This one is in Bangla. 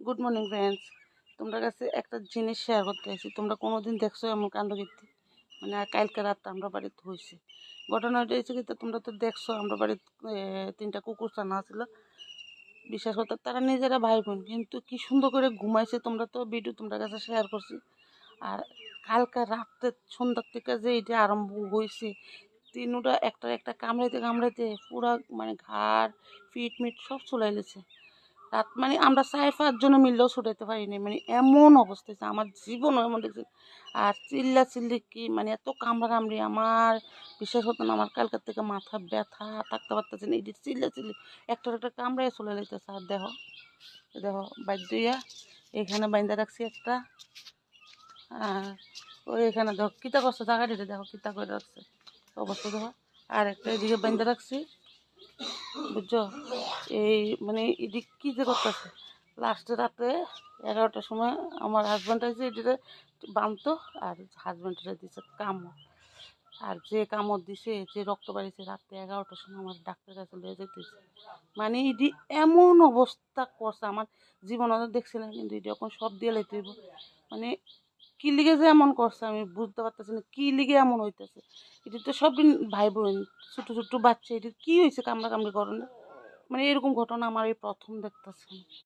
গুড মর্নিং ফ্রেন্ডস, তোমরা কাছে একটা জিনিস শেয়ার করতে আসি। তোমরা কোনোদিন দেখছো এমন কাণ্ডকীর্তি? মানে কালকে রাত আমরা বাড়িতে হয়েছে ঘটনাটা হয়েছে কিন্তু তোমরা তো দেখছো। আমরা বাড়িতে 3টা কুকুর ছানা ছিল। বিশ্বাস করতে তারা নিজেরা ভাই বোন, কিন্তু কি সুন্দর করে ঘুমাইছে। তোমরা তো ভিডিও তোমরা কাছে শেয়ার করছি। আর কালকে রাত্রে সন্ধ্যার থেকে যে এটা আরম্ভ হয়েছে, তিনটা একটা একটা কামড়াইতে কামড়াইতে পুরা মানে ঘাড় পিঠ মিট সব চুলাই লেছে। রাত মানে আমরা 4-5 জন মিললেও ছুটাইতে পারিনি, মানে এমন অবস্থা হয়েছে আমার জীবনও এমন দেখছি। আর চিল্লা চিল্লি কি মানে এত কামড়া কামড়ি, আমার বিশ্বাস হতো না। আমার কালকার থেকে মাথা ব্যথা, থাকতে পারতেছে না। এটি চিল্লা চিল্লি একটার একটা কামড়াই চলে যাইতেছে। আর দেখো দেখো বাধ্য হইয়া এখানে বাইন্দা রাখছি একটা। আর ওই এখানে দেখো কিতা করছে, জায়গাটিতে দেখো কিতা করে রাখছে অবস্থা দেখো। আর একটা এদিকে বাইন্দা রাখছি, বুঝছো? এই মানে এদিক কী যে করতেছে। লাস্টে রাতে 11টার সময় আমার হাজব্যান্ড আছে এটিতে বানতো, আর হাজব্যান্ডেরা দিছে কামড়। আর যে কামড় দিছে, যে রক্ত বাড়িছে, রাতে 11টার সময় আমার ডাক্তার কাছে লয়ে যেতেছে। মানে এটি এমন অবস্থা করছে আমার জীবনে দেখছি না, কিন্তু এটি এখন সব দিয়ে লাইতে হইব। মানে কি লিগে যে এমন করছে আমি বুঝতে পারতেছি না, কি লিগে এমন হইতেছে। এটি তো সব ভাই বোন, ছোটো ছোটো বাচ্চা, এটির কি হয়েছে কামড়া কামড়ি করণে? মানে এরকম ঘটনা আমার এই প্রথম দেখতেছি।